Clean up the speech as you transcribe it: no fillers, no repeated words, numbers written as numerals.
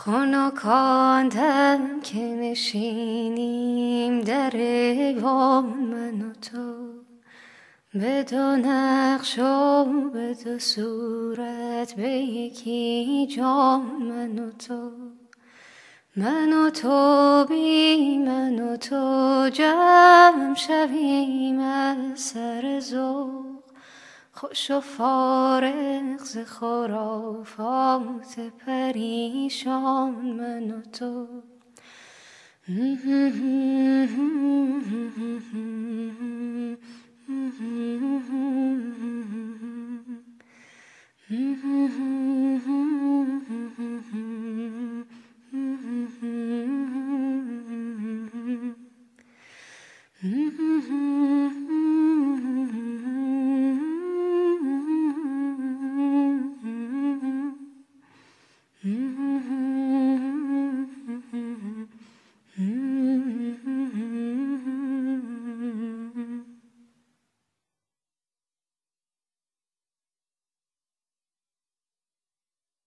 خنکاندم که نشینیم در ایوان من و تو، به دو نقش و به دو صورت، به یکی جان من و تو. من و تو بی من و تو جمع شویم از سر ذوق، خوش و فارغ ز خرافات پریشان من و تو.